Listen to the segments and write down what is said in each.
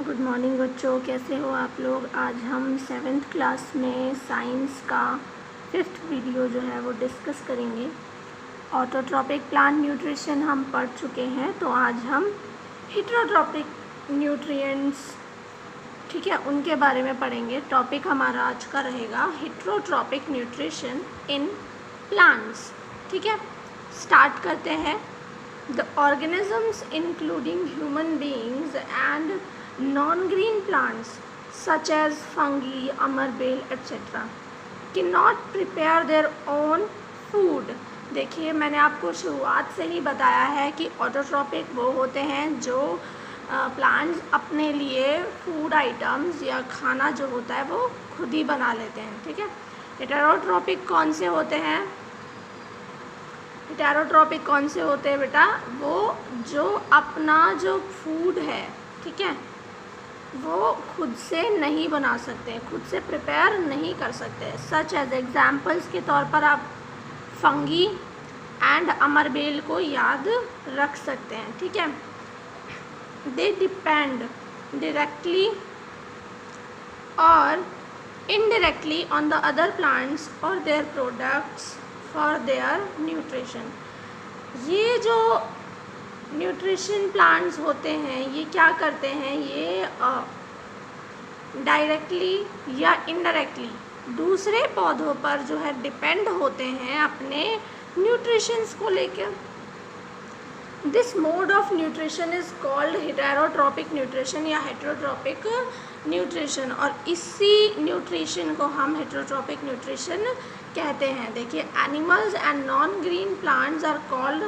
Good morning बच्चों, कैसे हो आप लोग। आज हम 7th क्लास में साइंस का 5th वीडियो जो है वो डिस्कस करेंगे। ऑटोट्रॉपिक प्लांट न्यूट्रिशन हम पढ़ चुके हैं, तो आज हम हेटेरोट्रॉपिक न्यूट्रिएंट्स, ठीक है, उनके बारे में पढ़ेंगे। टॉपिक हमारा आज का रहेगा हेटेरोट्रॉपिक न्यूट्रिशन इन प्लांट्स। ठीक है, स्टार्ट करते हैं। The organisms including human beings and non-green plants such as fungi, amarbeal, etc. cannot prepare their own food। देखिए, मैंने आपको शुरुआत से ही बताया है कि ऑटोट्रॉपिक वो होते हैं जो प्लांट्स अपने लिए फूड आइटम्स या खाना जो होता है वो खुद ही बना लेते हैं। ठीक है, हेटेरोट्रॉपिक कौन से होते हैं? हेटेरोट्रॉपिक कौन से होते हैं बेटा? वो जो अपना जो फूड है, ठीक है, वो खुद से नहीं बना सकते, खुद से प्रिपेयर नहीं कर सकते। सच एज एग्जाम्पल्स के तौर पर आप फंगी एंड अमरबेल को याद रख सकते हैं। ठीक है, दे डिपेंड डायरेक्टली और indirectly on the other plants और their products for their nutrition. ये जो न्यूट्रिशन प्लांट्स होते हैं ये क्या करते हैं? ये डायरेक्टली या इनडायरेक्टली दूसरे पौधों पर जो है डिपेंड होते हैं अपने न्यूट्रिशंस को लेकर। This mode of nutrition is called heterotrophic nutrition या हेटेरोट्रॉपिक न्यूट्रिशन, और इसी न्यूट्रिशन को हम हेटेरोट्रॉपिक न्यूट्रिशन कहते हैं। देखिए, animals and non green plants are called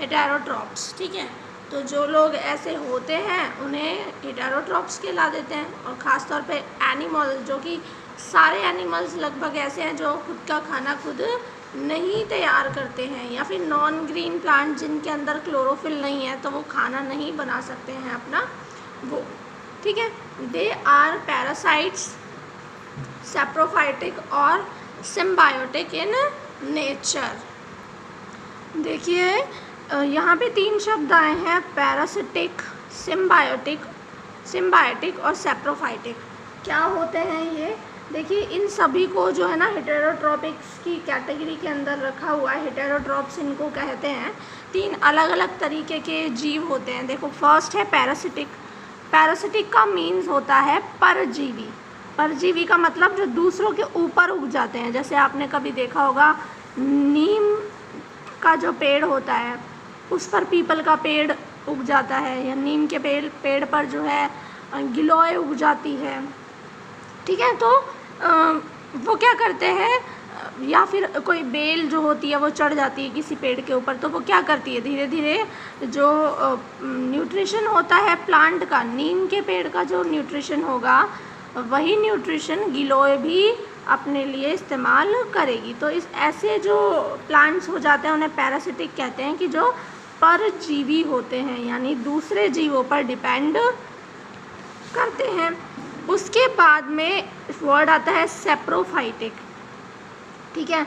heterotrophs. ठीक है, तो जो लोग ऐसे होते हैं उन्हें हेटेरोट्रॉप्स कहला देते हैं। और ख़ास तौर पे एनिमल, जो कि सारे एनिमल्स लगभग ऐसे हैं जो खुद का खाना खुद नहीं तैयार करते हैं, या फिर नॉन ग्रीन प्लांट जिनके अंदर क्लोरोफिल नहीं है तो वो खाना नहीं बना सकते हैं अपना वो। ठीक है, दे आर पैरासाइट्स, सैप्रोफाइटिक और सिम्बायोटिक इन नेचर। देखिए, यहाँ पे 3 शब्द आए हैं, पैरासिटिक, सिम्बायोटिक और सैप्रोफाइटिक। क्या होते हैं ये? देखिए, इन सभी को जो है ना हेटेरोट्रॉपिक्स की कैटेगरी के अंदर रखा हुआ है। हेटेरोट्रॉप्स इनको कहते हैं। 3 अलग अलग तरीके के जीव होते हैं। देखो, फर्स्ट है पैरासिटिक। पैरासिटिक का मीन्स होता है परजीवी। परजीवी का मतलब जो दूसरों के ऊपर उग जाते हैं। जैसे आपने कभी देखा होगा, नीम का जो पेड़ होता है उस पर पीपल का पेड़ उग जाता है, या नीम के पेड़ पर जो है गिलोय उग जाती है। ठीक है, तो वो क्या करते हैं, या फिर कोई बेल जो होती है वो चढ़ जाती है किसी पेड़ के ऊपर, तो वो क्या करती है, धीरे धीरे जो न्यूट्रिशन होता है प्लांट का, नीम के पेड़ का जो न्यूट्रिशन होगा वही न्यूट्रिशन गिलोय भी अपने लिए इस्तेमाल करेगी। तो इस ऐसे जो प्लांट्स हो जाते हैं उन्हें पैरासिटिक कहते हैं, कि जो परजीवी होते हैं, यानी दूसरे जीवों पर डिपेंड करते हैं। उसके बाद में वर्ड आता है सैप्रोफाइटिक। ठीक है,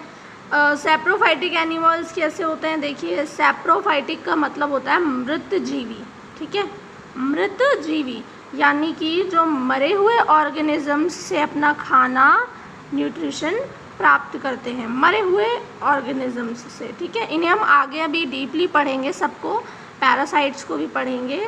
सैप्रोफाइटिक एनिमल्स कैसे होते हैं? देखिए, सैप्रोफाइटिक का मतलब होता है मृत जीवी। ठीक है, मृत जीवी यानी कि जो मरे हुए ऑर्गेनिजम्स से अपना खाना, न्यूट्रिशन प्राप्त करते हैं, मरे हुए ऑर्गेनिजम्स से। ठीक है, इन्हें हम आगे अभी डीपली पढ़ेंगे सबको। पैरासाइट्स को भी पढ़ेंगे,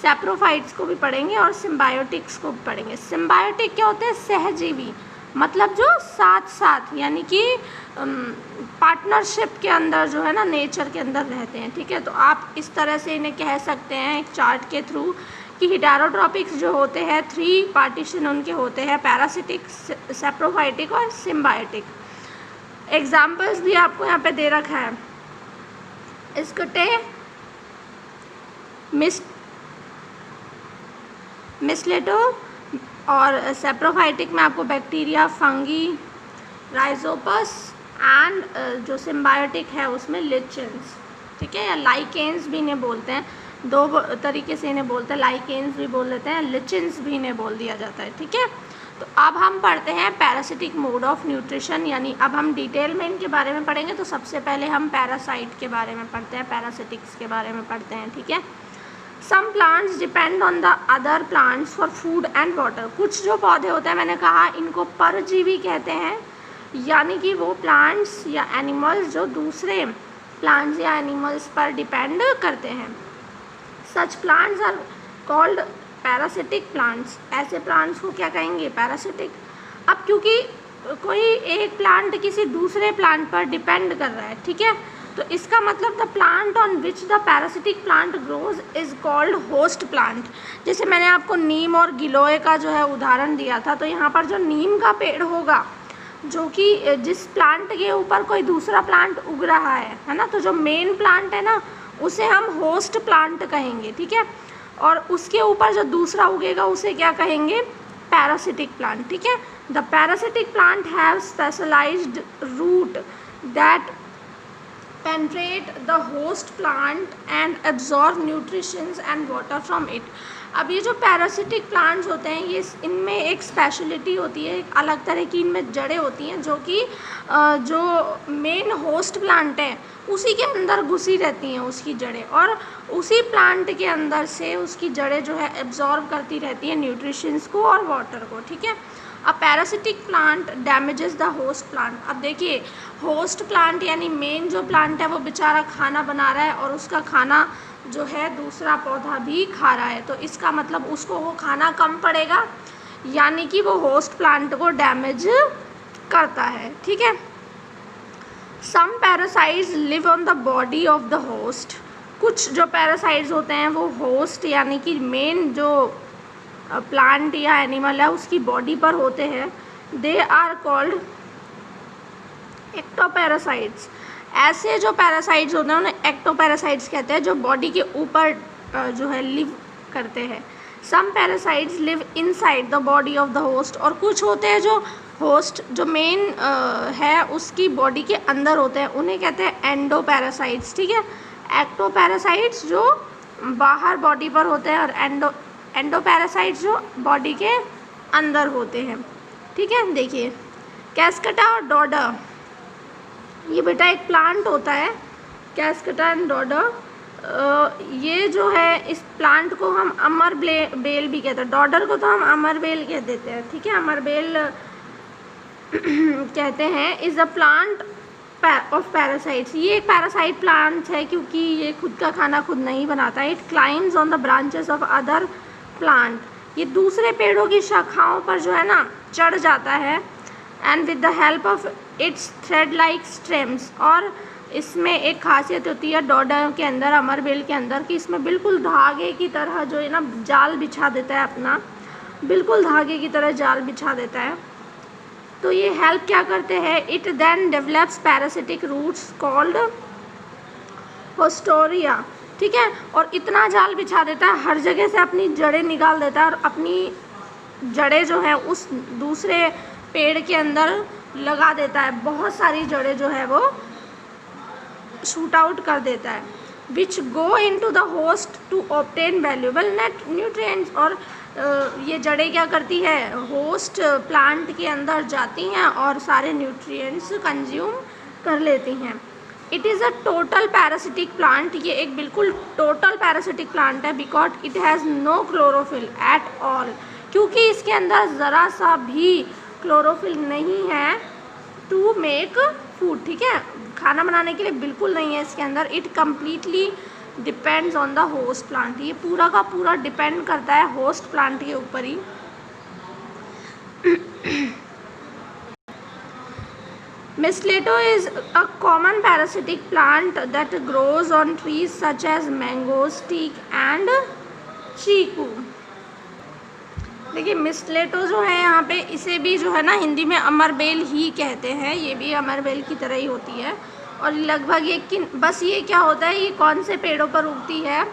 सैप्रोफाइट्स को भी पढ़ेंगे और सिम्बायोटिक्स को भी पढ़ेंगे। सिम्बायोटिक क्या होते हैं? सहजीवी, मतलब जो साथ साथ, यानी कि पार्टनरशिप के अंदर जो है ना, नेचर के अंदर रहते हैं। ठीक है, तो आप इस तरह से इन्हें कह सकते हैं एक चार्ट के थ्रू कि हेटेरोट्रॉपिक्स जो होते हैं 3 पार्टीशन उनके होते हैं, पैरासिटिक, सैप्रोफाइटिक और सिम्बायोटिक। एग्जाम्पल्स भी आपको यहाँ पे दे रखा है। इसकटे, मिसलेटो, और सैप्रोफाइटिक में आपको बैक्टीरिया, फंगी, राइजोपस, एंड जो सिम्बायोटिक है उसमें लिचेंस। ठीक है, या लाइकेंस भी इन्हें बोलते हैं। 2 तरीके से इन्हें बोलते हैं, लाइकेंस भी बोल देते हैं, लिचेंस भी इन्हें बोल दिया जाता है। ठीक है, तो अब हम पढ़ते हैं पैरासिटिक मोड ऑफ न्यूट्रिशन, यानी अब हम डिटेल में इनके बारे में पढ़ेंगे। तो सबसे पहले हम पैरासाइट के बारे में पढ़ते हैं, पैरासिटिक्स के बारे में पढ़ते हैं। ठीक है, some plants depend on the other plants for food and water. कुछ जो पौधे होते हैं, मैंने कहा इनको परजीवी कहते हैं, यानी कि वो प्लांट्स या एनिमल्स जो दूसरे प्लांट्स या एनिमल्स पर डिपेंड करते हैं। Such plants are called parasitic plants. ऐसे प्लांट्स को क्या कहेंगे? पैरासिटिक। अब क्योंकि कोई एक प्लांट किसी दूसरे प्लांट पर डिपेंड कर रहा है, ठीक है, तो इसका मतलब the plant on which the parasitic plant grows is called host plant. जैसे मैंने आपको नीम और गिलोय का जो है उदाहरण दिया था, तो यहाँ पर जो नीम का पेड़ होगा, जो कि जिस प्लांट के ऊपर कोई दूसरा प्लांट उग रहा है ना, तो जो मेन प्लांट है ना उसे हम होस्ट प्लांट कहेंगे, ठीक है, और उसके ऊपर जो दूसरा उगेगा उसे क्या कहेंगे? पैरासिटिक प्लांट, ठीक है। The parasitic plant have specialised root that penetrate the host plant and absorb nutrients and water from it। अब ये जो पैरासिटिक प्लांट्स होते हैं, ये इनमें एक स्पेशलिटी होती है, एक अलग तरह की इनमें जड़ें होती हैं, जो कि जो मेन होस्ट प्लांट है उसी के अंदर घुसी रहती हैं उसकी जड़ें, और उसी प्लांट के अंदर से उसकी जड़ें जो है एब्जॉर्ब करती रहती हैं न्यूट्रिशंस को और वाटर को, ठीक है। A parasitic plant damages the host plant. अब देखिए, होस्ट प्लांट यानी मेन जो प्लांट है वो बेचारा खाना बना रहा है और उसका खाना जो है दूसरा पौधा भी खा रहा है, तो इसका मतलब उसको वो खाना कम पड़ेगा, यानी कि वो होस्ट प्लांट को डैमेज करता है, ठीक है। Some parasites live on the body of the host. कुछ जो पैरासाइट्स होते हैं वो होस्ट यानी कि मेन जो प्लांट या एनिमल है उसकी बॉडी पर होते हैं। They are called ectoparasites. ऐसे जो पैरासाइट्स होते हैं उन्हें एक्टोपैरासाइट्स कहते हैं, जो बॉडी के ऊपर जो है लिव करते हैं। Some parasites live inside the body of the host. और कुछ होते हैं जो होस्ट जो मेन है उसकी बॉडी के अंदर होते हैं, उन्हें कहते हैं एंडोपैरासाइट्स, ठीक है। एक्टोपैरासाइट्स जो बाहर बॉडी पर होते हैं और एंडोपैरासाइट्स जो बॉडी के अंदर होते हैं, ठीक है। देखिए, कैस्केटा और डॉडर, ये बेटा एक प्लांट होता है कैस्केटा एंड डॉडर। ये जो है इस प्लांट को हम अमर बेल भी कहते हैं, डॉडर को तो हम अमर बेल कह देते हैं, ठीक है, अमर बेल कहते हैं। Is a plant of parasites. ये एक पैरासाइट प्लांट है क्योंकि ये खुद का खाना खुद नहीं बनाता है। It climbs on the branches of other plant. ये दूसरे पेड़ों की शाखाओं पर जो है ना चढ़ जाता है, and with the help of its thread like stems. और इसमें एक खासियत होती है डॉडर के अंदर, अमरबेल के अंदर, कि इसमें बिल्कुल धागे की तरह जो है ना जाल बिछा देता है अपना, बिल्कुल धागे की तरह जाल बिछा देता है। तो ये हेल्प क्या करते हैं? It then develops parasitic roots called haustoria, ठीक है। और इतना जाल बिछा देता है, हर जगह से अपनी जड़ें निकाल देता है और अपनी जड़ें जो है उस दूसरे पेड़ के अंदर लगा देता है। बहुत सारी जड़ें जो है वो शूट आउट कर देता है, which go into the host to obtain valuable nutrients. और ये जड़ें क्या करती है? होस्ट प्लांट के अंदर जाती हैं और सारे न्यूट्रिएंट्स कंज्यूम कर लेती हैं। It is a total parasitic plant. ये एक बिल्कुल टोटल पैरासिटिक प्लांट है, because it has no chlorophyll at all, क्योंकि इसके अंदर ज़रा सा भी क्लोरोफिल नहीं है टू मेक फूड, ठीक है, खाना बनाने के लिए बिल्कुल नहीं है इसके अंदर। It completely depends on the host plant. ये पूरा का पूरा डिपेंड करता है होस्ट प्लांट के ऊपर ही। Mistletoe is a common parasitic plant that grows on trees such as mangoes, teak and chikoo. देखिए, मिस्लेटो जो है यहाँ पे, इसे भी जो है ना हिंदी में अमरबेल ही कहते हैं। ये भी अमरबेल की तरह ही होती है और लगभग एक की, बस ये क्या होता है, ये कौन से पेड़ों पर उगती है?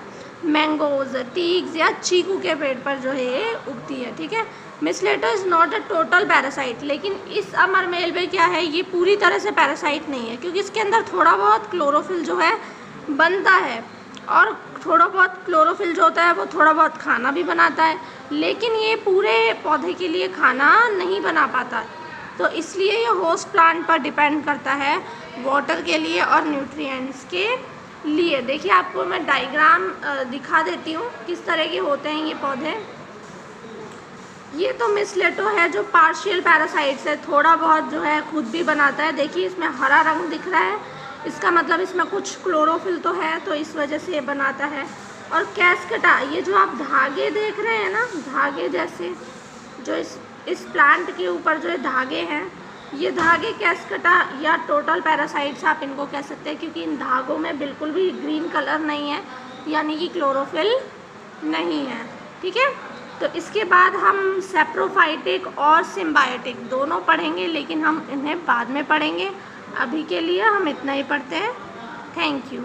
मैंगोज, टीक्स या चीकू के पेड़ पर जो है ये उगती है, ठीक है। Mistletoe is not a total parasite. लेकिन इस अमरबेल में क्या है, ये पूरी तरह से पैरासाइट नहीं है, क्योंकि इसके अंदर थोड़ा बहुत क्लोरोफिल जो है बनता है, और थोड़ा बहुत क्लोरोफिल जो होता है वो थोड़ा बहुत खाना भी बनाता है, लेकिन ये पूरे पौधे के लिए खाना नहीं बना पाता। तो इसलिए ये होस्ट प्लांट पर डिपेंड करता है वाटर के लिए और न्यूट्रिएंट्स के लिए। देखिए आपको मैं डायग्राम दिखा देती हूँ किस तरह के होते हैं ये पौधे। ये तो मिसलेटो है जो पार्शियल पैरासाइट्स है, थोड़ा बहुत जो है खुद भी बनाता है। देखिए इसमें हरा रंग दिख रहा है, इसका मतलब इसमें कुछ क्लोरोफिल तो है, तो इस वजह से ये बनाता है। और कैस्केटा, ये जो आप धागे देख रहे हैं ना, धागे जैसे जो इस प्लांट के ऊपर जो धागे हैं, ये धागे कैस्केटा या टोटल पैरासाइट्स आप इनको कह सकते हैं, क्योंकि इन धागों में बिल्कुल भी ग्रीन कलर नहीं है, यानी कि क्लोरोफिल नहीं है। ठीक है, तो इसके बाद हम सैप्रोफाइटिक और सिम्बायोटिक दोनों पढ़ेंगे, लेकिन हम इन्हें बाद में पढ़ेंगे। अभी के लिए हम इतना ही पढ़ते हैं। Thank you.